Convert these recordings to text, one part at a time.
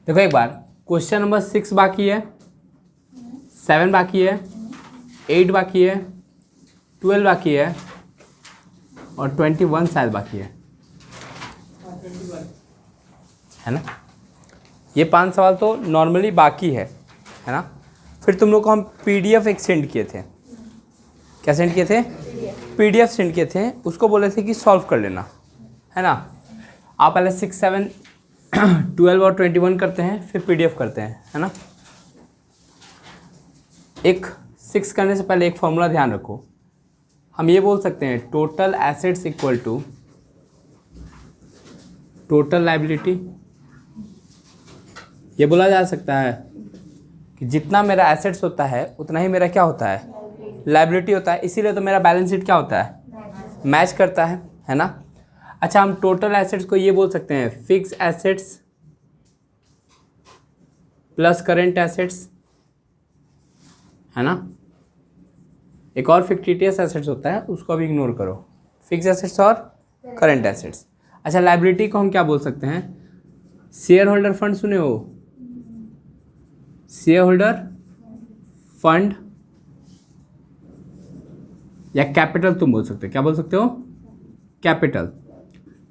देखो एक बार, question number 6 बाकी है, 7 बाकी है, 8 बाकी है, 12 बाकी है और 21 शायद बाकी है ना। ये 5 सवाल तो नॉर्मली बाकी है ना। फिर तुम लोग को हम PDF एक सेंड किए थे। क्या सेंड किए थे? PDF सेंड किए थे। उसको बोले थे कि सॉल्व कर लेना, है ना। आप पहले 6, 7, 12 और 21 करते हैं, फिर PDF करते हैं, है ना। एक 6 करने से पहले एक फॉर्मूला ध्यान रखो। हम ये बोल सकते हैं total assets equal to total liability. ये बोला जा सकता है कि जितना मेरा एसेट्स होता है उतना ही मेरा क्या होता है, लायबिलिटी होता है। इसीलिए तो मेरा बैलेंस शीट क्या होता है, मैच करता है ना। अच्छा, हम टोटल एसेट्स को ये बोल सकते हैं fix assets plus current assets, है ना। एक और फिक्टिशियस एसेट्स होता है, उसको भी इग्नोर करो। फिक्स एसेट्स और करेंट एसेट्स। अच्छा, लायबिलिटी को हम क्या बोल सकते हैं, शेयर होल्डर फंड सुने हो, शेयर होल्डर फंड या कैपिटल तुम बोल सकते हो। क्या बोल सकते हो, कैपिटल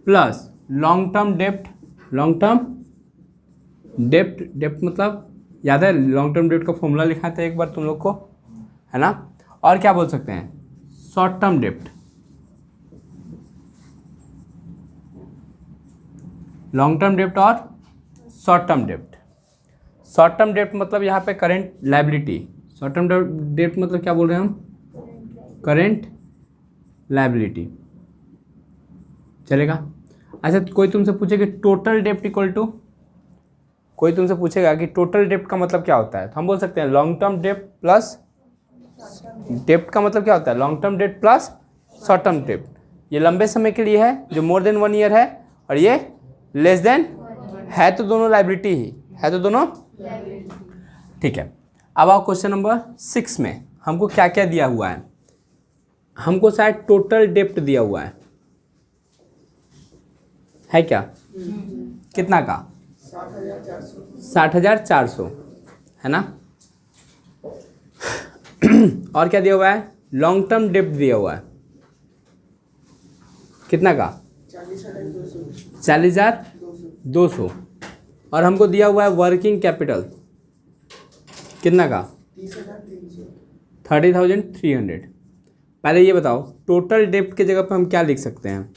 प्लस लॉन्ग टर्म डेप्ट। लॉन्ग टर्म डेप्ट मतलब याद है, लॉन्ग टर्म डेप्ट का फॉर्मूला लिखा था एक बार तुम लोग को, है ना। और क्या बोल सकते हैं, शॉर्ट टर्म डेप्ट। लॉन्ग टर्म डेप्ट और शॉर्ट टर्म डेप्ट। शॉर्ट टर्म डेप्ट मतलब यहाँ पे करेंट लायबिलिटी। शॉर्ट टर्म डेप्ट मतलब क्या बोल रहे हैं हम, करेंट लायबिलिटी। चलेगा। अच्छा, कोई तुमसे पूछेगा टोटल डेप्ट इक्वल टू, कोई तुमसे पूछेगा कि टोटल डेप्ट का मतलब क्या होता है, तो हम बोल सकते हैं लॉन्ग टर्म डेप्ट प्लस डेप्ट का मतलब क्या होता है, लॉन्ग टर्म डेप्ट प्लस शॉर्ट टर्म डेप्ट। ये लंबे समय के लिए है जो मोर देन 1 ईयर है, और ये लेस देन है तो दोनों लायबिलिटी ही है, तो दोनों ठीक है। अब आओ क्वेश्चन नंबर 6 में हमको क्या क्या दिया हुआ है। हमको शायद टोटल डेप्ट दिया हुआ है क्या, कितना का, 60,400, है ना। और क्या दिया हुआ है, लॉन्ग टर्म डेप्ट दिया हुआ है, कितना का, 40,200। और हमको दिया हुआ है वर्किंग कैपिटल, कितना का, 30,300। पहले ये बताओ टोटल डेप्ट की जगह पर हम क्या लिख सकते हैं,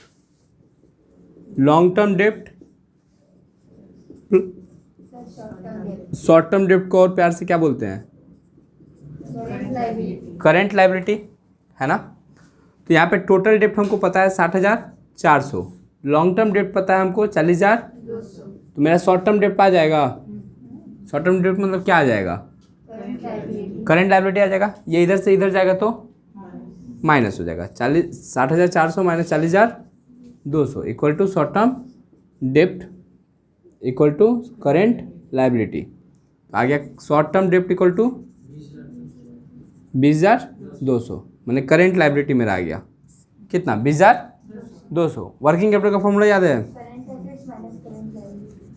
लॉन्ग टर्म डेप्ट, शॉर्ट टर्म डेप्ट को और प्यार से क्या बोलते हैं, करेंट लायबिलिटी, है ना। तो यहाँ पे टोटल डेप्ट हमको पता है 60,400, लॉन्ग टर्म डेप्ट पता है हमको 40,000, तो मेरा शॉर्ट टर्म डेप्ट आ जाएगा। शॉर्ट टर्म डेप्ट मतलब क्या आ जाएगा, करेंट लायबिलिटी आ जाएगा। ये इधर से इधर जाएगा तो माइनस हो जाएगा, 60,400 minus 40,200 equal to short term डेप्ट इक्वल टू करेंट लायबिलिटी। आ गया शॉर्ट टर्म डेप्ट इक्वल टू 20,200, मैंने करेंट लायबिलिटी मेरा आ गया कितना, 20,200। वर्किंग कैपिटल का फॉर्मूला याद है,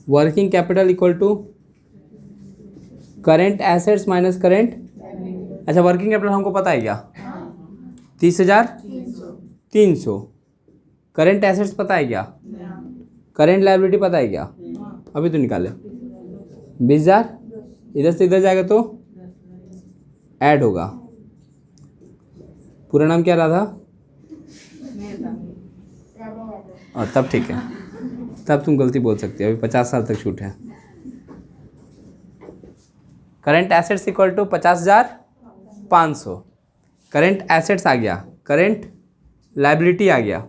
working capital equal to current assets minus current. अच्छा, वर्किंग कैपिटल हमको पता है क्या, 30,300। करेंट एसेट्स पता है क्या, करेंट लायबिलिटी पता है क्या, अभी तो निकाले। 20,000 इधर से इधर जाएगा तो ऐड होगा। पूरा नाम क्या रहा था, और तब ठीक है, तब तुम गलती बोल सकते हो, अभी 50 साल तक छूट है। Current assets equal to 50,500। Current assets आ गया, करेंट लायबिलिटी आ गया,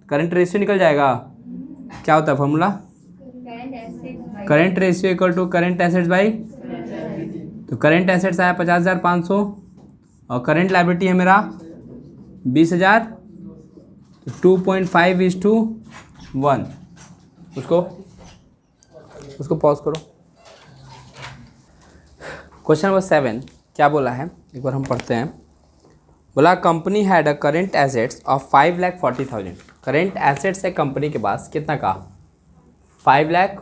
करंट रेशियो निकल जाएगा। क्या होता है formula, current ratio equal to current assets by, तो करेंट एसेट्स आया 50,500 और करेंट लायबिलिटी है मेरा 20,000, तो 2.5:1। उसको पॉज करो। क्वेश्चन नंबर 7 क्या बोला है, एक बार हम पढ़ते हैं। बोला company had a current assets of 5,40,000। Current assets है कंपनी के पास कितना का 5 लाख।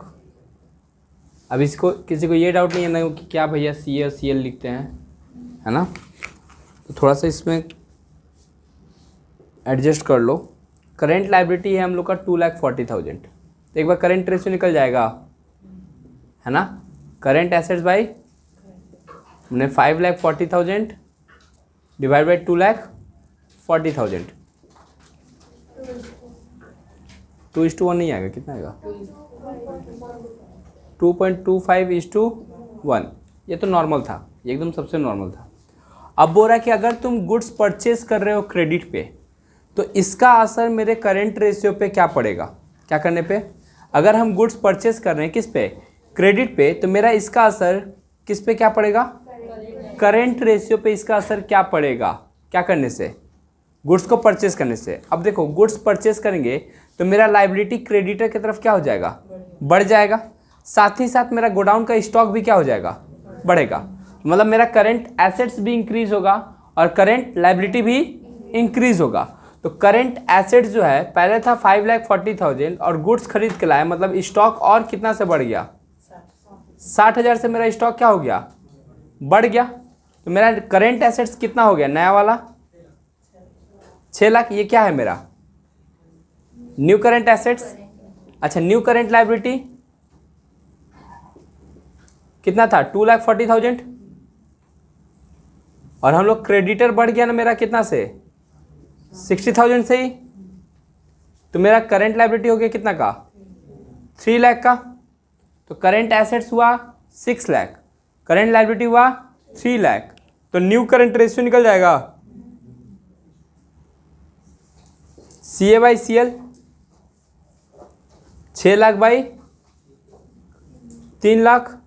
अब इसको किसी को ये डाउट नहीं है ना कि क्या भैया सी और सी एल लिखते हैं, है ना, तो थोड़ा सा इसमें एडजस्ट कर लो। करेंट लाइबिलिटी है हम लोग का 2,40,000, तो एक बार करेंट रेशियो निकल जाएगा, है ना। करेंट एसेट्स बाई हमने 5,40,000 डिवाइड बाई 2,40,000, 2:1 नहीं आएगा, कितना आएगा 2.25:1। ये तो नॉर्मल था, ये एकदम सबसे नॉर्मल था। अब बोल रहा है कि अगर तुम गुड्स परचेज कर रहे हो क्रेडिट पे तो इसका असर मेरे करेंट रेशियो पे क्या पड़ेगा। क्या करने पे, अगर हम गुड्स परचेज कर रहे हैं किस पे, क्रेडिट पे, तो मेरा इसका असर किस पे क्या पड़ेगा, करेंट रेशियो पे इसका असर क्या पड़ेगा। क्या करने से, गुड्स को परचेज करने से। अब देखो गुड्स परचेज करेंगे तो मेरा लाइबिलिटी क्रेडिटर की तरफ क्या हो जाएगा, बढ़ जाएगा। साथ ही साथ मेरा गोडाउन का स्टॉक भी क्या हो जाएगा, बढ़ेगा। मतलब मेरा करंट एसेट्स भी इंक्रीज होगा और करंट लाइबिलिटी भी इंक्रीज होगा। तो करंट एसेट्स जो है पहले था 5,40,000 और गुड्स खरीद के लाए, मतलब स्टॉक और कितना से बढ़ गया, 60,000 से मेरा स्टॉक क्या हो गया, बढ़ गया। तो मेरा करंट एसेट्स कितना हो गया, नया वाला 6 लाख। ये क्या है मेरा न्यू करंट एसेट्स। अच्छा न्यू करंट लाइबिलिटी कितना था 2,40,000 और हम लोग क्रेडिटर बढ़ गया ना मेरा कितना से 60,000 से ही, तो मेरा करंट लाइबिलिटी हो गया कितना का 3 लाख का। तो करंट एसेट्स हुआ 6 लाख, करंट लाइबिलिटी हुआ 3 लाख, तो न्यू करंट रेशियो निकल जाएगा CA by CL 6 lakh by 3 lakh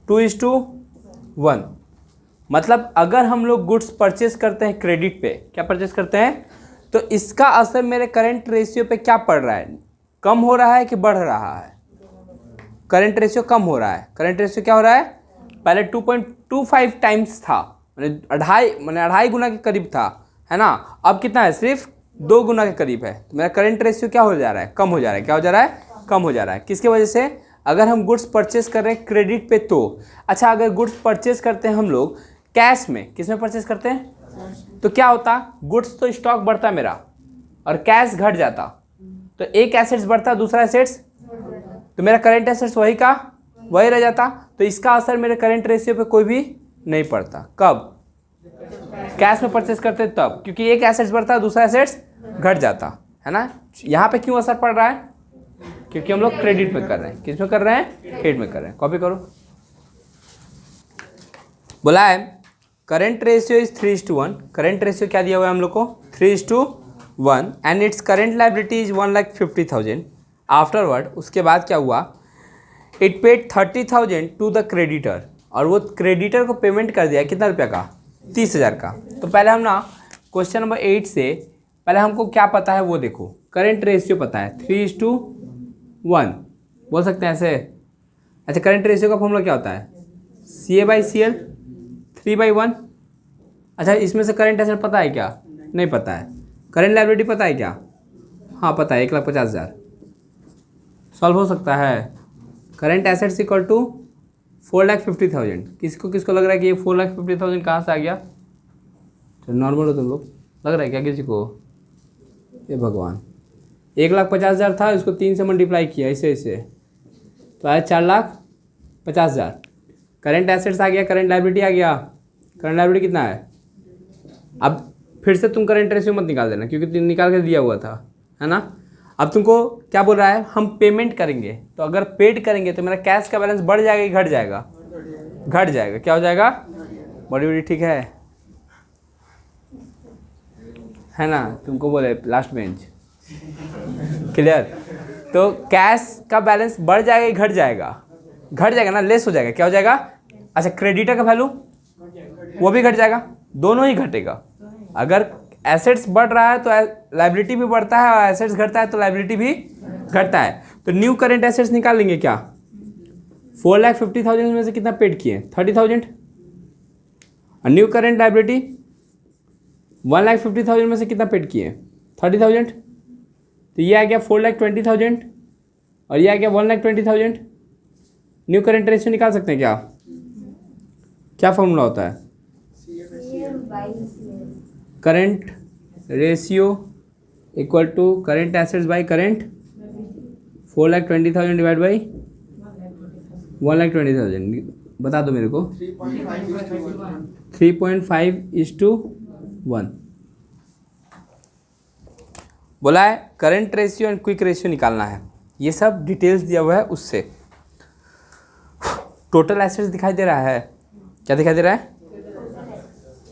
2:1। मतलब अगर हम लोग गुड्स परचेस करते हैं क्रेडिट पे, क्या परचेस करते हैं, तो इसका असर मेरे करंट रेशियो पे क्या पड़ रहा है, कम हो रहा है कि बढ़ रहा है। करंट रेशियो कम हो रहा है। करंट रेशियो क्या हो रहा है, पहले 2.25 टाइम्स था, मैंने अढ़ाई गुना के करीब था, है ना। अब कितना है, सिर्फ 2 गुना के करीब है। तो मेरा करंट रेशियो क्या हो जा रहा है, कम हो जा रहा है। क्या हो जा रहा है, कम हो जा रहा है। किसके वजह से, अगर हम गुड्स परचेस कर रहे हैं क्रेडिट पे तो। अच्छा अगर गुड्स परचेस करते हैं हम लोग कैश में, किस में परचेस करते हैं, तो क्या होता, गुड्स तो स्टॉक बढ़ता मेरा और कैश घट जाता, तो एक एसेट्स बढ़ता दूसरा एसेट्स, तो मेरा करंट एसेट्स वही का वही रह जाता। तो इसका असर मेरे करंट रेशियो पे कोई भी नहीं पड़ता। कब, कैश में परचेस करते तब, क्योंकि एक एसेट्स बढ़ता दूसरा एसेट्स घट जाता, है ना। यहाँ पे क्यों असर पड़ रहा है, क्योंकि हम लोग क्रेडिट में कर रहे हैं। किस में कर रहे हैं, क्रेडिट में कर रहे हैं। कॉपी करो। बोला है current ratio is 3:1। Current ratio क्या दिया हुआ है हम लोग को 3:1 and it's current liability is 1,50,000। Afterward उसके बाद क्या हुआ, it paid 30,000 to the creditor, और वो क्रेडिटर को पेमेंट कर दिया कितना रुपया का, 30,000 का। तो पहले हम ना क्वेश्चन नंबर 8 से पहले हमको क्या पता है वो देखो। करंट रेशियो पता है 3:1 बोल सकते हैं ऐसे। अच्छा करंट रेशियो का फॉर्मूला क्या होता है, CA बाई CL 3/1। अच्छा इसमें से करंट एसेट पता है क्या, नहीं पता है। करंट लायबिलिटी पता है क्या, हाँ पता है 1,50,000। सॉल्व हो सकता है। Current assets equal to 4,50,000। किसको किसको लग रहा है कि ये 4,50,000 कहाँ से आ गया, तो नॉर्मल हो तुम लोग, लग रहा है क्या किसी को, ये भगवान 1,50,000 था, इसको 3 से मल्टीप्लाई किया ऐसे ऐसे, तो आया 4,50,000। करंट एसेट्स आ गया, करंट लायबिलिटी आ गया। करंट लायबिलिटी कितना है, अब फिर से तुम करंट रेशियो मत निकाल देना क्योंकि निकाल कर दिया हुआ था, है ना। अब तुमको क्या बोल रहा है, हम पेमेंट करेंगे, तो अगर पेड करेंगे तो मेरा कैश का बैलेंस बढ़ जाएगा कि घट जाएगा, घट जाएगा। क्या हो जाएगा, बड़ी बड़ी, ठीक है ना। तुमको बोले लास्ट बेंच, क्लियर। तो कैश का बैलेंस बढ़ जाएगा कि घट जाएगा, घट जाएगा ना, लेस हो जाएगा। क्या हो जाएगा, अच्छा क्रेडिटर का वैल्यू वो भी घट जाएगा, दोनों ही घटेगा। अगर एसेट्स बढ़ रहा है तो लायबिलिटी भी बढ़ता है, और एसेट्स घटता है तो लायबिलिटी भी घटता है। तो न्यू करंट एसेट्स निकाल लेंगे क्या, 4,50,000 में से कितना पेड किए 30,000, और न्यू करंट लायबिलिटी 1,50,000 में से कितना पेड किए? 30,000। तो ये आ गया 4,20,000 और ये आ गया 1,20,000। न्यू करेंट रेशियो निकाल सकते हैं क्या? क्या फॉर्मूला होता है? Current ratio equal to current assets by current 4,20,000 divide by 1,20,000। बता दो मेरे को। 3.5:1 बोला है। Current ratio and quick ratio निकालना है। ये सब डिटेल्स दिया हुआ है उससे। टोटल एसेट्स दिखाई दे रहा है? क्या दिखाई दे रहा है?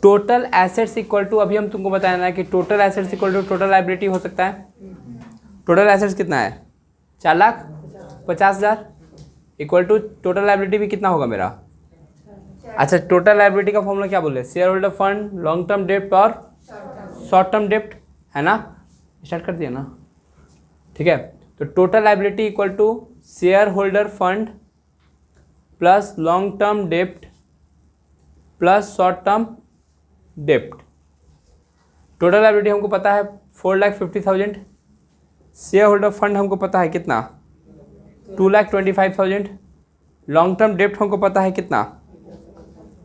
टोटल एसेट्स इक्वल टू, अभी हम तुमको बताया ना कि total assets equal to total liability हो सकता है। टोटल एसेट्स कितना है? 4,50,000 इक्वल टू टोटल लायबिलिटी भी कितना होगा मेरा? अच्छा, टोटल लायबिलिटी का फॉर्मूला क्या बोले? Shareholder fund, long term डेप्ट और शॉर्ट टर्म डेप्ट, है ना? स्टार्ट कर दिया ना? ठीक है। तो total liability equal to share holder fund plus long term dept plus short term dept. Total liability हमको पता है 4,50,000। शेयर होल्डर फंड हमको पता है कितना? 2,25,000। लॉन्ग टर्म डेप्ट हमको पता है कितना?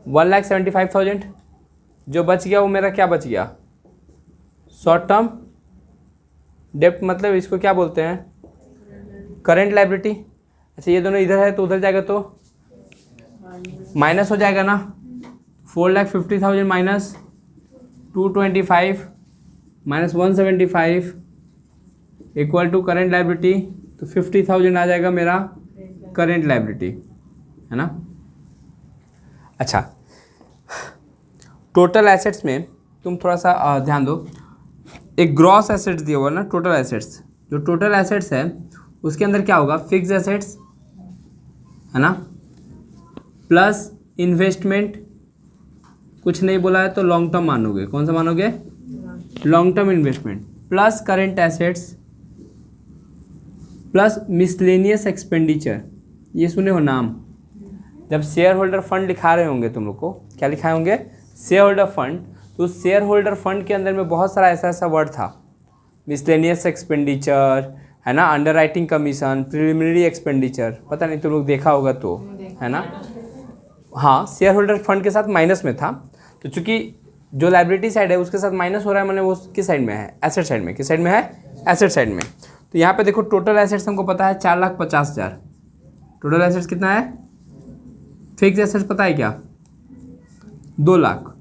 1,75,000। जो बच गया वो मेरा क्या बच गया? शॉर्ट टर्म डेप्ट, मतलब इसको क्या बोलते हैं? Current liability. अच्छा, ये दोनों इधर है तो उधर जाएगा तो माइनस हो जाएगा ना। 4,50,000 minus 225 minus 175 equal to current liability, तो 50,000 आ जाएगा मेरा करंट लायबिलिटी, है ना? अच्छा, टोटल एसेट्स में तुम थोड़ा सा ध्यान दो। एक ग्रॉस एसेट्स दिया हुआ ना, टोटल एसेट्स। जो टोटल एसेट्स है उसके अंदर क्या होगा? फिक्स एसेट्स, है ना, प्लस इन्वेस्टमेंट। कुछ नहीं बोला है तो लॉन्ग टर्म मानोगे। कौन सा मानोगे? Long term investment, plus current assets, plus miscellaneous expenditure. ये सुने हो नाम? जब शेयर होल्डर फंड लिखा रहे होंगे तुम लोग को, क्या लिखाए होंगे? Share holder fund. तो शेयर होल्डर फंड के अंदर में बहुत सारा ऐसा ऐसा वर्ड था। मिसलेनियस एक्सपेंडिचर, है ना, under writing commission, preliminary expenditure. पता नहीं तुम लोग देखा होगा तो, है ना? हाँ, शेयर होल्डर फंड के साथ माइनस में था। तो चूंकि जो लायबिलिटी साइड है उसके साथ माइनस हो रहा है, मैंने वो किस साइड में है? एसेट साइड में। किस साइड में है? एसेट साइड में। तो यहाँ पे देखो टोटल एसेट्स हमको पता है 4,50,000। टोटल एसेट्स कितना है? फिक्स एसेट्स पता है क्या? 2 लाख।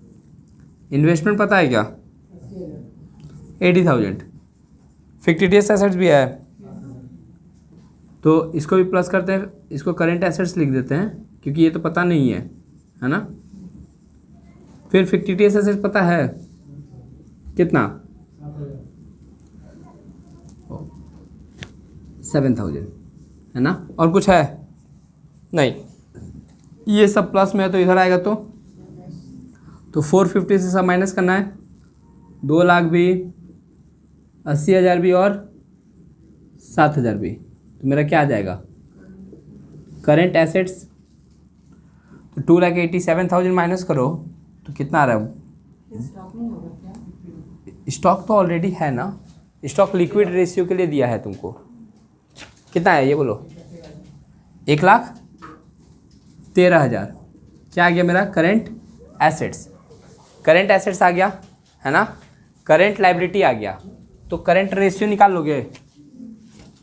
इन्वेस्टमेंट पता है क्या? 80,000। फिक्टिटियस एसेट्स भी है तो इसको भी प्लस करते हैं, इसको करंट एसेट्स लिख देते हैं क्योंकि ये तो पता नहीं है ना? फिर फिक्टिटियस एसेट्स पता है कितना? 7,000, है ना? और कुछ है? नहीं। ये सब प्लस में है तो इधर आएगा तो 450 से सब माइनस करना है। 2 लाख भी, 80,000 भी और 7,000 भी। तो मेरा क्या आ जाएगा? Current assets. तो 2,87,000 माइनस करो तो कितना आ रहा है? स्टॉक तो ऑलरेडी है ना। स्टॉक लिक्विड रेशियो के लिए दिया है तुमको। कितना है ये बोलो? 1,13,000। क्या आ गया मेरा? Current assets. करंट एसेट्स आ गया, है ना? करंट लायबिलिटी आ गया। तो करंट रेशियो निकाल लोगे।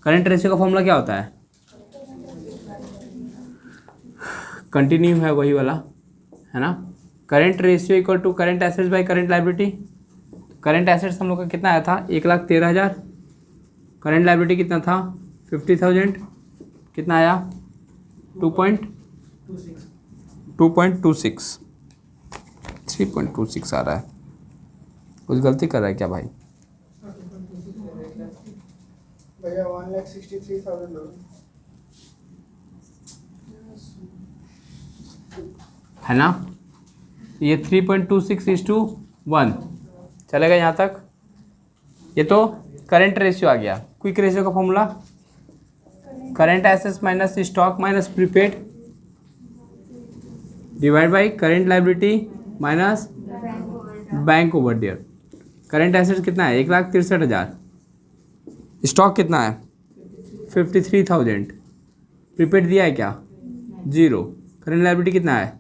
करंट रेशियो का फॉर्मूला क्या होता है? कंटिन्यू है वही वाला, है ना? Current ratio equal to current assets by current liability. Current assets हम लोग का कितना आया था? 1,13,000। करंट लायबिलिटी कितना था? 50,000। कितना आया? 2.26 3.26 आ रहा है। कुछ गलती कर रहा है क्या भाई? भैया 1,63,000 है ना? ये 3.26:1 चलेगा यहाँ तक। ये तो करंट रेशियो आ गया। क्विक रेशियो का formula current assets minus stock minus prepaid divide by current liability minus bank overdraft. Current assets कितना है 1,63,000, स्टॉक कितना है 53,000, प्रीपेड दिया है क्या 0, करेंट लायबिलिटी कितना है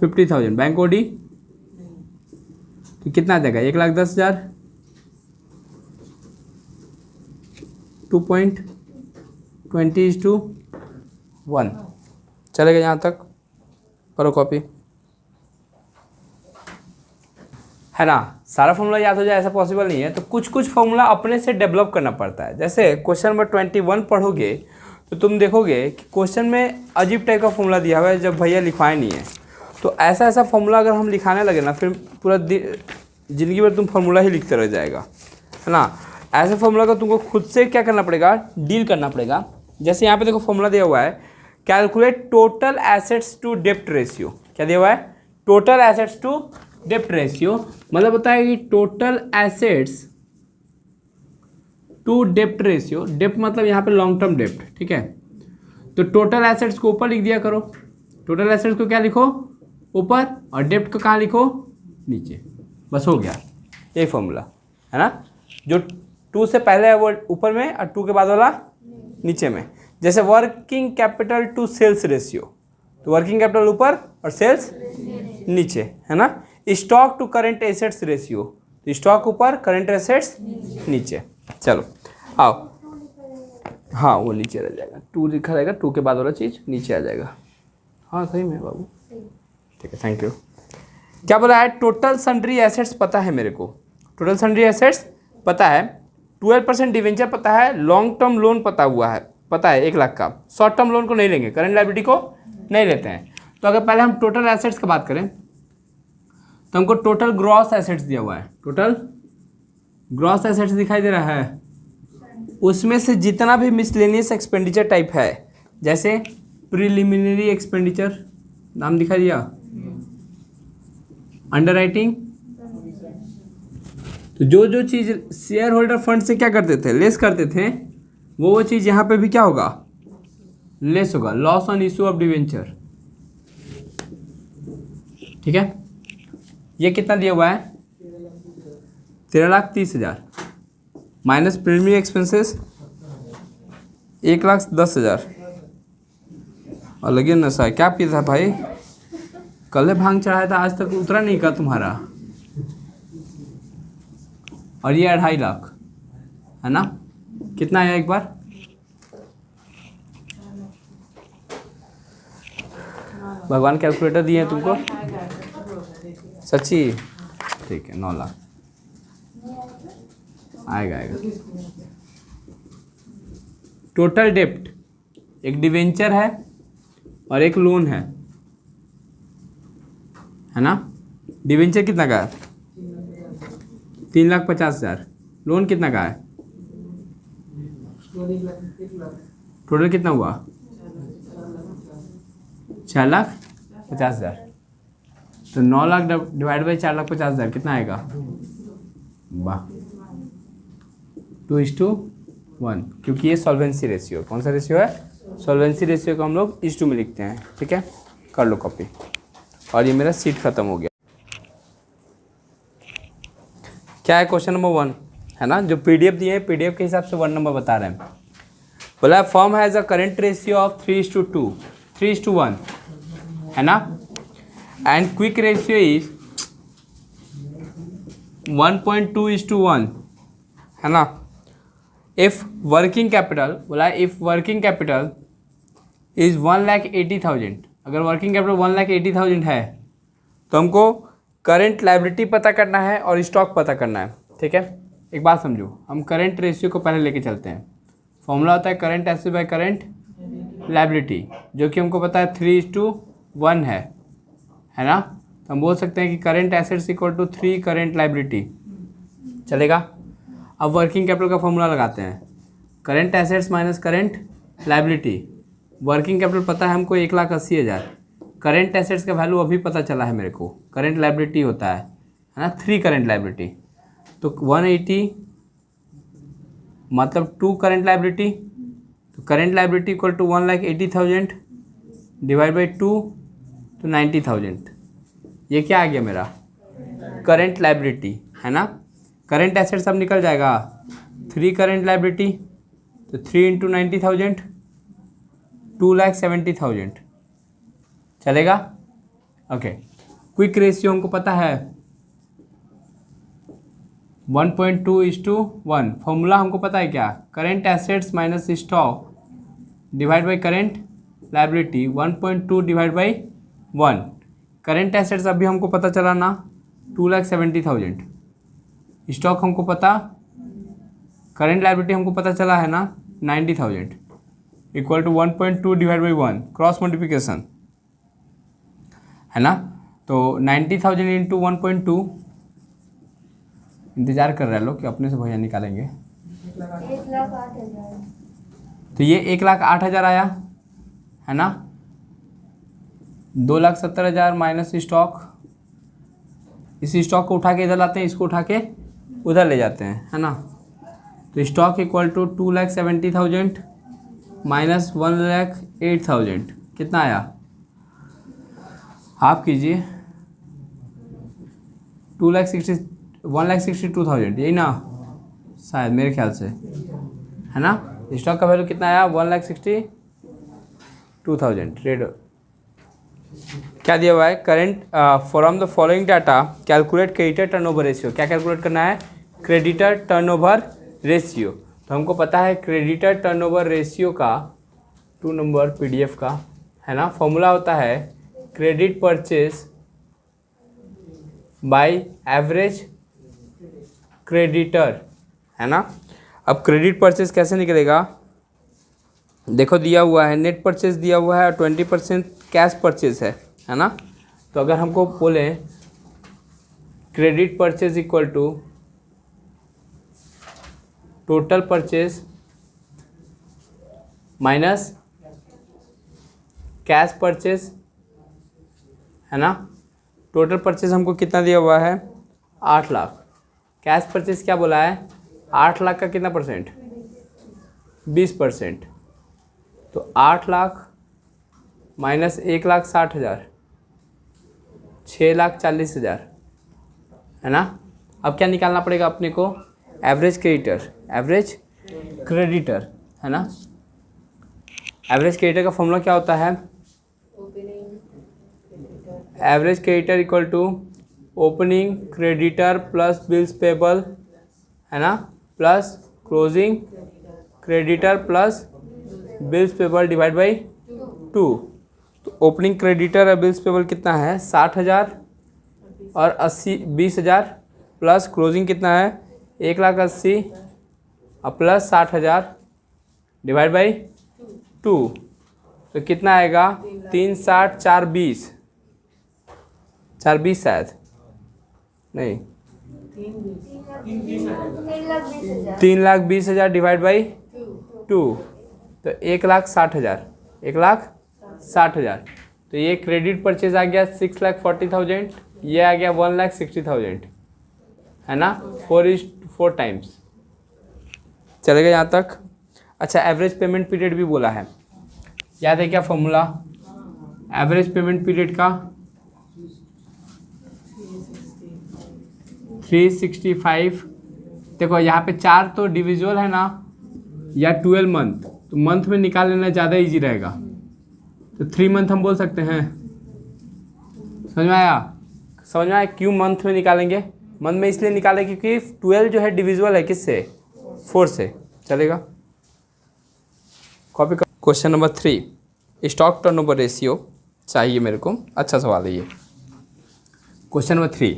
50,000, बैंक ओडी तो कितना आ जाएगा 1,10,000, 2.20:1 चलेगा यहाँ तक, करो कॉपी, है ना। सारा फॉर्मूला याद हो जाए ऐसा पॉसिबल नहीं है, तो कुछ कुछ फॉर्मूला अपने से डेवलप करना पड़ता है। जैसे क्वेश्चन नंबर 21 पढ़ोगे तो तुम देखोगे कि क्वेश्चन में अजीब टाइप का फॉर्मूला दिया हुआ है जब भैया लिखवाए नहीं है। तो ऐसा ऐसा फॉर्मूला अगर हम लिखाने लगे ना, फिर पूरा ज़िंदगी भर तुम फार्मूला ही लिखते रह जाएगा, है ना। ऐसे फार्मूला का तुमको खुद से क्या करना पड़ेगा, डील करना पड़ेगा। जैसे यहाँ पे देखो फार्मूला दिया हुआ है, कैलकुलेट टोटल एसेट्स टू डेप्ट रेशियो। क्या दिया हुआ है, टोटल एसेट्स टू डेप्ट रेशियो, मतलब होता है कि टोटल एसेट्स टू डेप्ट रेशियो। डेप्ट मतलब यहाँ पे लॉन्ग टर्म डेप्ट, ठीक है। तो टोटल एसेट्स को ऊपर लिख दिया करो, टोटल एसेट्स को क्या लिखो ऊपर, और डेप्ट को कहाँ लिखो नीचे, बस हो गया यही फॉर्मूला, है ना। जो 2 से पहले है वो ऊपर में और 2 के बाद वाला नीचे में। जैसे working capital to sales ratio, तो वर्किंग कैपिटल ऊपर और सेल्स नीचे, है ना। Stock to current assets ratio, तो स्टॉक ऊपर करेंट एसेट्स नीचे। चलो आओ, हाँ वो नीचे रह जाएगा, 2 लिखा रहेगा, 2 के बाद वाला चीज़ नीचे आ जाएगा। हाँ सही में बाबू, ठीक है, थैंक यू। क्या बोला है, टोटल सन्ड्री एसेट्स पता है मेरे को, टोटल सन्ड्री एसेट्स पता है, 12% डिवेंचर पता है, लॉन्ग टर्म लोन पता है 1 लाख का। शॉर्ट टर्म लोन को नहीं लेंगे, करंट लायबिलिटी को नहीं लेते हैं। तो अगर पहले हम टोटल एसेट्स की बात करें तो हमको टोटल ग्रॉस एसेट्स दिया हुआ है, टोटल ग्रॉस एसेट्स दिखाई दे रहा है। उसमें से जितना भी मिसलेनियस एक्सपेंडिचर टाइप है, जैसे प्रिलिमिनरी एक्सपेंडिचर नाम दिखा दिया, अंडर राइटिंग, तो जो चीज़ शेयर होल्डर फंड से क्या करते थे, लेस करते थे, वो चीज़ यहाँ पे भी क्या होगा, लेस होगा। Loss on issue of debenture, ठीक है। ये कितना दिया हुआ है 13,30,000 माइनस प्रीलिमिनरी एक्सपेंसेस 1,10,000। और लगे नशा क्या पीता था भाई, कल भांग चढ़ाया था, आज तक उतरा नहीं का तुम्हारा। और ये 2.5 लाख, है ना। कितना आया एक बार, भगवान कैलकुलेटर दिए हैं तुमको सच्ची, ठीक है 9 लाख आएगा। टोटल डेप्ट, एक डिवेंचर है और एक लोन है ना। डिवेंचर कितना का है 3,50,000, लोन कितना का है, टोटल कितना हुआ 4,50,000। तो 9 लाख डिवाइड बाई 4,50,000 कितना आएगा, वाह 2:1, क्योंकि ये सॉल्वेंसी रेशियो, कौन सा रेशियो है, सॉल्वेंसी रेशियो को हम लोग 2 में लिखते हैं, ठीक है। कर लो कॉपी। और ये मेरा सीट खत्म हो गया। क्या है क्वेश्चन नंबर 1, है ना, जो पीडीएफ दिए हैं, पीडीएफ के हिसाब से 1 नंबर बता रहे हैं। बोला firm has a current ratio of 3:2, 3:1, है ना, एंड क्विक रेशियो इज 1.2:1, है ना। इफ वर्किंग कैपिटल, बोला इफ वर्किंग कैपिटल इज 1,80,000, अगर वर्किंग कैपिटल 1,80,000 है तो हमको करंट लायबिलिटी पता करना है और स्टॉक पता करना है, ठीक है। एक बात समझो, हम करंट रेशियो को पहले लेके चलते हैं। फॉर्मूला होता है current asset by current liability, जो कि हमको पता है 3:1 है ना। तो हम बोल सकते हैं कि current assets equal to 3 current liability, चलेगा। अब वर्किंग कैपिटल का फॉर्मूला लगाते हैं, current assets minus current liability. Working capital पता है हमको 1,80,000, करंट एसेट्स का वैल्यू अभी पता चला है मेरे को, करंट लायबिलिटी होता है ना 3 करंट लायबिलिटी। तो 180 मतलब 2 करंट लायबिलिटी, तो current liability equal to 1,80,000 divide by 2 तो 90,000। ये क्या आ गया मेरा करंट लायबिलिटी, है ना। करेंट एसेट सब निकल जाएगा, 3 करेंट लाइबिलिटी, तो 3 इंटू 90,000 2,70,000 चलेगा। ओके, क्विक रेशियो हमको पता है 1.2:1। फॉर्मूला हमको पता है क्या, current assets minus stock divide by current liability 1.2 divide by 1। Current assets अभी हमको पता चला ना 2,70,000, स्टॉक हमको पता, करेंट लाइबिलिटी हमको पता चला है ना 90,000, equal to 1.2 divide by 1, cross multiplication है ना। तो 90,000 इंटू 1.2, इंतजार कर रहे हैं लोग कि अपने से भैया निकालेंगे। 1,08,000। तो ये 1,08,000 आया है ना। 2,70,000 माइनस स्टॉक, इस स्टॉक को उठा के इधर लाते हैं, इसको उठा के उधर ले जाते हैं, है ना। तो स्टॉक इक्वल टू 2,70,000 माइनस 1,08,000 कितना आया, आप कीजिए 1,62,000, यही ना शायद, मेरे ख्याल से, है ना। स्टॉक का वैल्यू कितना आया 1,62,000। रेड क्या दिया हुआ है, current from the following data calculate creditor turnover ratio. क्या कैलकुलेट करना है, क्रेडिटर टर्नओवर रेशियो। तो हमको पता है क्रेडिटर टर्नओवर रेशियो का 2 नंबर PDF का, है ना। फॉर्मूला होता है credit purchase by average creditor, है ना। अब क्रेडिट परचेज कैसे निकलेगा, देखो दिया हुआ है नेट परचेज दिया हुआ है और 20% कैश परचेज है ना। तो अगर हमको बोले credit purchase equal to total purchase minus cash purchase, है ना। टोटल परचेज हमको कितना दिया हुआ है 8 लाख, कैश परचेज क्या बोला है 8 लाख का कितना परसेंट 20%, तो 8 लाख माइनस 1,60,000 6,40,000, है ना। अब क्या निकालना पड़ेगा अपने को, एवरेज क्रेडिटर, है ना। एवरेज क्रेडिटर का फॉर्मूला क्या होता है, average creditor equal to opening creditor plus bills payable, है ना, plus closing creditor plus bills payable divide by 2। तो ओपनिंग क्रेडिटर और बिल्स पेबल कितना है 60,000 और 20,000 प्लस क्लोजिंग कितना है 1,80,000 और प्लस 60,000 डिवाइड बाई 2। तो कितना आएगा 360 420 420 शायद नहीं 3,20,000 डिवाइड बाई 2, तो 1,60,000 1,60,000। तो ये क्रेडिट परचेज आ गया 6,40,000, ये आ गया 1,60,000, है ना। 4 टाइम्स चलेगा यहाँ तक। अच्छा, एवरेज पेमेंट पीरियड भी बोला है, याद है क्या फॉर्मूला एवरेज पेमेंट पीरियड का 365। देखो यहाँ पे 4 तो डिविजुअल है ना, या 12 मंथ, तो मंथ में निकाल लेना ज़्यादा इजी रहेगा। तो 3 मंथ हम बोल सकते हैं, समझ में आया क्यों मंथ में निकालेंगे, मंथ में इसलिए निकालें क्योंकि 12 जो है डिविजुअल है किससे 4 से, चलेगा। कॉपी कर। Question number 3, stock turnover ratio चाहिए मेरे को, अच्छा सवाल है ये। क्वेश्चन नंबर 3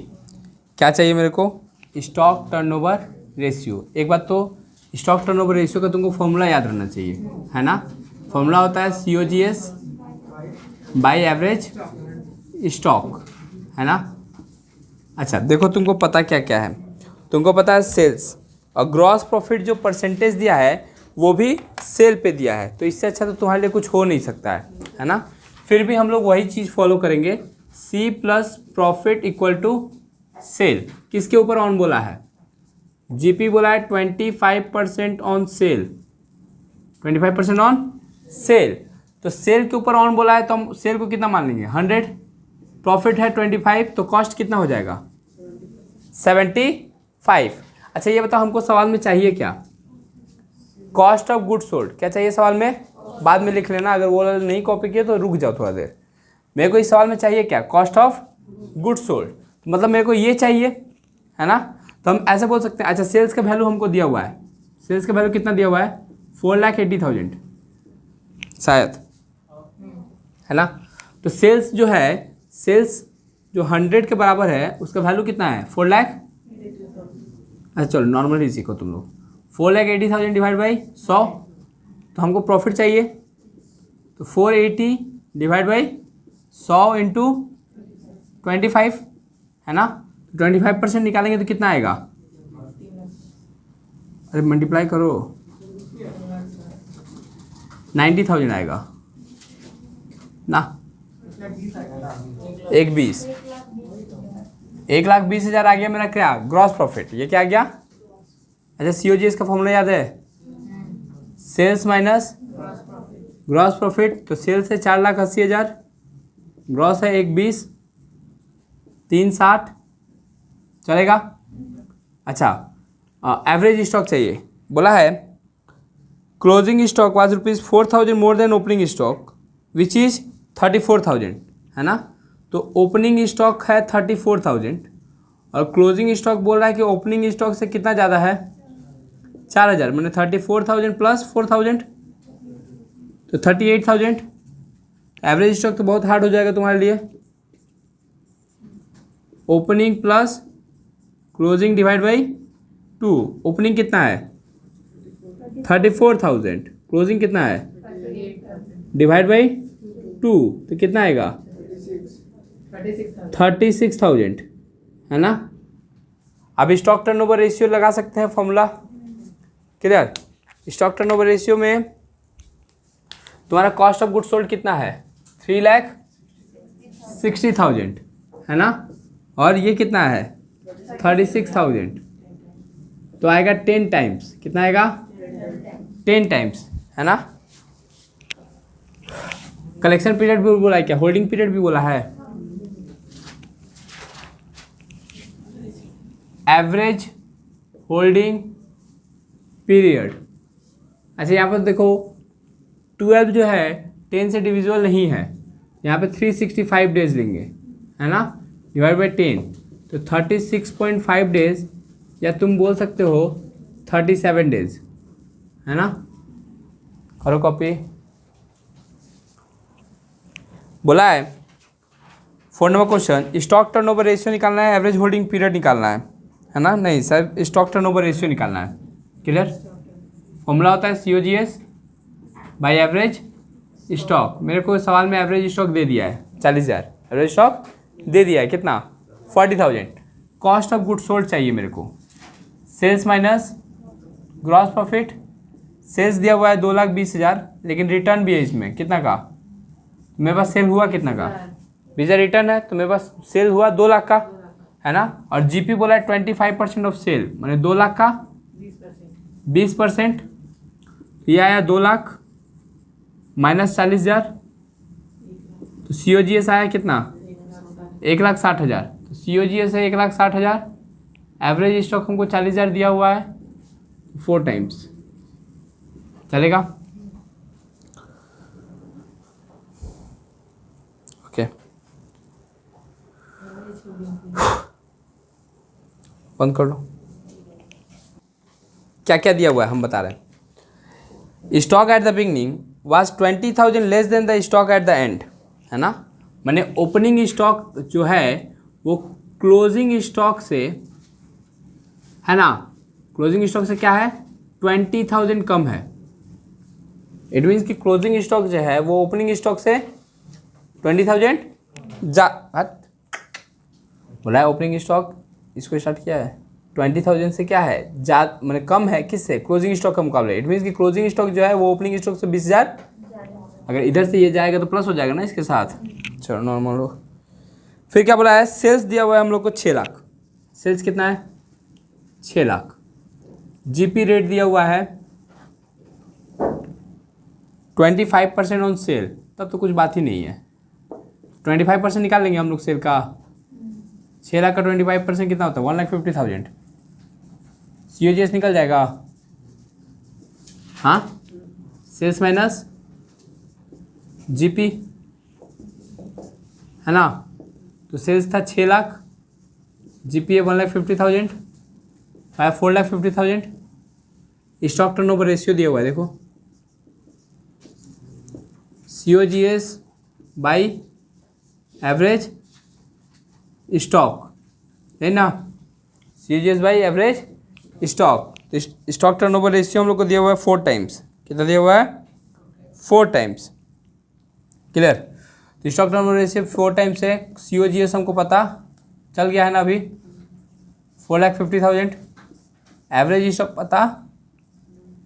क्या चाहिए मेरे को, स्टॉक टर्नओवर रेशियो। एक बात तो स्टॉक टर्नओवर रेशियो का तुमको फॉर्मूला याद रहना चाहिए, है ना। फॉर्मूला होता है COGS बाय एवरेज स्टॉक, है ना। अच्छा देखो, तुमको पता क्या क्या है, तुमको पता है सेल्स और ग्रॉस प्रॉफिट जो परसेंटेज दिया है वो भी सेल पे दिया है, तो इससे अच्छा तो तुम्हारे लिए कुछ हो नहीं सकता है ना। फिर भी हम लोग वही चीज़ फॉलो करेंगे, C plus profit equal to sale. किसके ऊपर ऑन बोला है, GP बोला है 25% ऑन सेल, 25% ऑन सेल, तो सेल के ऊपर ऑन बोला है तो हम सेल को कितना मान लेंगे 100, प्रॉफिट है 25, तो कॉस्ट कितना हो जाएगा 70 5। अच्छा ये बताओ हमको सवाल में चाहिए क्या? Cost of good sold. क्या चाहिए सवाल में? बाद में लिख लेना, अगर वो नहीं कॉपी किए तो रुक जाओ थोड़ा देर। मेरे को इस सवाल में चाहिए क्या? Cost of good sold. तो मतलब मेरे को ये चाहिए, है ना? तो हम ऐसे बोल सकते हैं। अच्छा सेल्स का वैल्यू हमको दिया हुआ है, सेल्स का वैल्यू कितना दिया हुआ है? 4,80,000 शायद, है ना? तो सेल्स जो है, सेल्स जो 100 के बराबर है उसका वैल्यू कितना है? 4 लाख। अच्छा चलो नॉर्मली सीखो तुम लोग। 4,80,000 डिवाइड बाई 100, तो हमको प्रॉफिट चाहिए, तो 480 डिवाइड बाई 100 इंटू 25, है ना? 25% निकालेंगे तो कितना आएगा? अरे मल्टीप्लाई करो, 90,000 आएगा ना? 1,20,000 आ गया मेरा क्या? Gross profit. ये क्या आ गया? अच्छा COGS का फॉर्मूला याद है? Sales minus gross profit. तो सेल्स है 4,80,000, ग्रॉस है 1,20,000, 3,60 चलेगा। अच्छा एवरेज स्टॉक चाहिए, बोला है closing stock was ₹4,000 more than opening stock which is 34,000, है ना? तो ओपनिंग स्टॉक है 34,000 और क्लोजिंग स्टॉक बोल रहा है कि ओपनिंग स्टॉक से कितना ज़्यादा है? 4,000, मैंने 34,000 प्लस 4,000 तो 38,000। एवरेज स्टॉक तो बहुत हार्ड हो जाएगा तुम्हारे लिए। Opening plus closing divide by 2। Opening कितना है? 34,000, क्लोजिंग कितना है? डिवाइड बाई 2 तो कितना आएगा? 36,000, है ना? अब स्टॉक टर्नओवर रेशियो लगा सकते हैं formula. Clear? Stock turnover ratio में तुम्हारा कॉस्ट ऑफ गुड सोल्ड कितना है? 3,60,000, है ना? और ये कितना है? 36,000, तो आएगा 10 टाइम्स। कितना आएगा? 10 टाइम्स, है ना? कलेक्शन पीरियड भी बोला है क्या? होल्डिंग पीरियड भी बोला है। Average holding period. अच्छा यहाँ पर देखो 12 जो है 10 से डिविजिबल नहीं है, यहाँ पे 365 डेज लेंगे, है ना? डिवाइड बाई 10 तो 36.5 डेज, या तुम बोल सकते हो 37 डेज, है ना? करो कॉपी। बोला है 4 number question, stock turnover ratio निकालना है, एवरेज होल्डिंग पीरियड निकालना है ना? नहीं सर, स्टॉक टर्नओवर रेशियो निकालना है। क्लियर? फॉर्मूला होता है COGS बाई एवरेज स्टॉक। मेरे को सवाल में एवरेज स्टॉक दे दिया है 40,000, एवरेज स्टॉक दे दिया है कितना? 40,000। कॉस्ट ऑफ गुड सोल्ड चाहिए मेरे को, sales minus gross profit. Sales दिया हुआ है 2,20,000, लेकिन रिटर्न भी है इसमें कितना का? मेरे पास सेल हुआ कितना का? 20,000 रिटर्न है, तो मेरे पास सेल हुआ 2 लाख का, है ना? और GP बोला है 25% ऑफ सेल, मैंने 2 लाख का 20%, ये आया 2 लाख माइनस 40,000, तो COGS आया कितना? 1,60,000। तो COGS है 1,60,000, एवरेज स्टॉक हमको 40,000 दिया हुआ है, 4 टाइम्स चलेगा? ओके बंद कर लो। क्या क्या दिया हुआ है हम बता रहे हैं। Stock at the beginning was 20,000 less than the stock at the end, है ना? मैंने ओपनिंग स्टॉक जो है वो क्लोजिंग स्टॉक से, है ना? क्लोजिंग स्टॉक से क्या है? 20,000 कम है। इट मीन्स कि क्लोजिंग स्टॉक जो है वो ओपनिंग स्टॉक से 20,000 बोला है। ओपनिंग स्टॉक इसको स्टार्ट किया है 20,000 से, क्या है? मैंने कम है किससे? क्लोजिंग स्टॉक का मुकाबले। इट मीन्स कि क्लोजिंग स्टॉक जो है वो ओपनिंग स्टॉक से 20,000, अगर इधर से ये जाएगा तो प्लस हो जाएगा ना इसके साथ। चलो नॉर्मल हो। फिर क्या बोला है? सेल्स दिया हुआ है हम लोग को 6 लाख। सेल्स कितना है? 6 लाख। GP रेट दिया हुआ है 25% ऑन सेल, तब तो कुछ बात ही नहीं है। 25% निकाल लेंगे हम लोग सेल का। 6 लाख का 25% कितना होता है? 1,50,000, COGS निकल जाएगा, हाँ, सेल्स माइनस GP है ना। तो सेल्स था 6 लाख, GP है 1,50,000, 4,50,000। स्टॉक टर्नओवर रेशियो दिया हुआ है, देखो COGS बाई एवरेज स्टॉक है ना, COGS बाई एवरेज स्टॉक। तो स्टॉक टर्नओवर रेशियो हम लोग को दिया हुआ है 4 टाइम्स। कितना दिया हुआ है? 4 टाइम्स। क्लियर। तो स्टॉक टर्नओवर रेशियो 4 टाइम्स है। COGS हमको पता चल गया है ना अभी, 4,50,000। एवरेज स्टॉक पता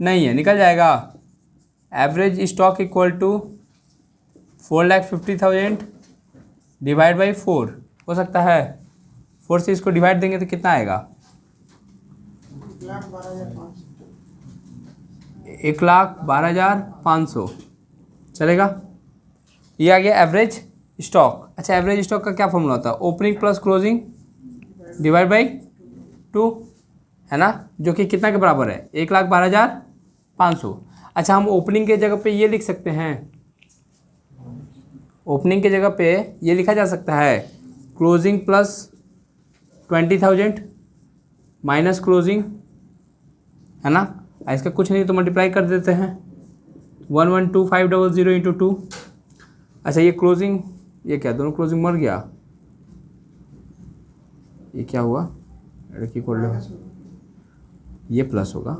नहीं है, निकल जाएगा। Average stock equal to 4,50,000 divide by 4 हो सकता है। 4 से इसको डिवाइड देंगे तो कितना आएगा? 1,12,500 चलेगा। ये आ गया एवरेज स्टॉक। अच्छा, एवरेज स्टॉक का क्या फॉर्मूला होता है? Opening plus closing divide by 2 है ना, जो कि कितना के बराबर है? 1,12,500। अच्छा, हम ओपनिंग के जगह पे ये लिख सकते हैं, ओपनिंग के जगह पे ये लिखा जा सकता है क्लोजिंग प्लस 20,000 माइनस क्लोजिंग, है ना। इसका कुछ नहीं तो मल्टीप्लाई कर देते हैं, 1,12,500 इंटू 2। अच्छा, ये क्लोजिंग, ये क्या, दोनों क्लोजिंग मर गया, ये क्या हुआ? लड़की खोल लो, ये प्लस होगा,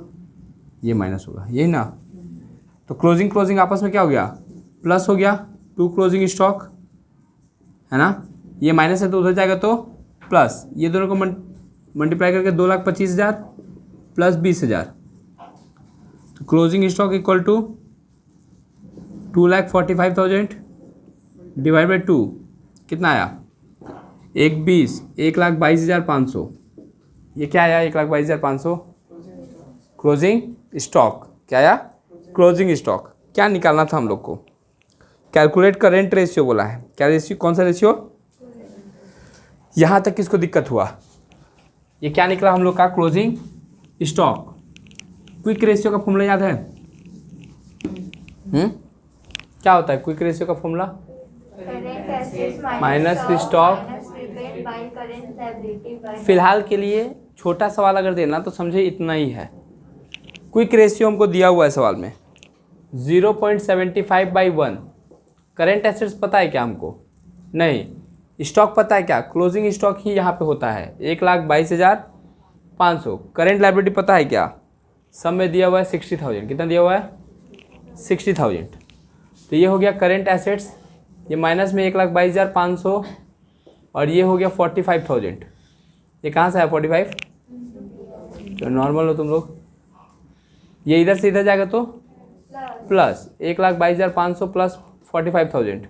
ये माइनस होगा, यही ना। तो क्लोजिंग क्लोजिंग आपस में क्या हो गया? प्लस हो गया। 2 क्लोजिंग स्टॉक है ना, ये माइनस है तो उधर जाएगा तो प्लस। ये दोनों को मल्टीप्लाई करके 2,25,000 प्लस 20,000। तो closing stock equal to 2,45,000 divide by 2 कितना आया? 1,22,500। ये क्या आया? 1,22,500 क्लोजिंग स्टॉक। क्या आया? Closing stock. क्या निकालना था हम लोग को? कैलकुलेट करेंट रेशियो बोला है। क्या रेशियो? कौन सा रेशियो? यहाँ तक किसको दिक्कत हुआ? ये क्या निकला हम लोग का? Closing stock. क्विक रेशियो का फॉर्मूला याद है? क्या होता है क्विक रेशियो का फॉर्मूला? Minus stock. फिलहाल के लिए छोटा सवाल अगर देना तो समझे इतना ही है। क्विक रेशियो हमको दिया हुआ है सवाल में 0.75/1। करेंट एसेट्स पता है क्या हमको? नहीं। स्टॉक पता है क्या? क्लोजिंग स्टॉक ही यहाँ पे होता है 1,22,500। करेंट लायबिलिटी पता है क्या? सब में दिया हुआ है 60,000। कितना दिया हुआ है? 60,000। तो ये हो गया करेंट एसेट्स, ये माइनस में 1,22,500 और ये हो गया 45,000। ये कहाँ से आया 45? तो नॉर्मल हो तुम लोग, ये इधर से इधर जाएगा तो प्लस 1,22,500 प्लस 45,000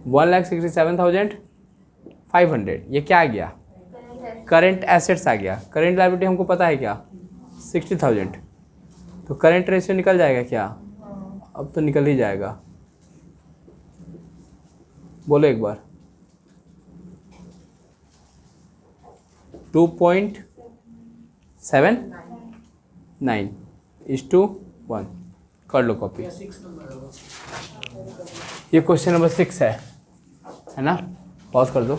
1,67,500। ये क्या आ गया? करेंट एसेट्स आ गया। करेंट लायबिलिटी हमको पता है क्या? 60,000। तो करेंट रेशियो निकल जाएगा क्या? अब तो निकल ही जाएगा। बोलो एक बार। 2.79:1 कर लो कॉपी। ये क्वेश्चन नंबर 6 है ना। पॉज कर दो।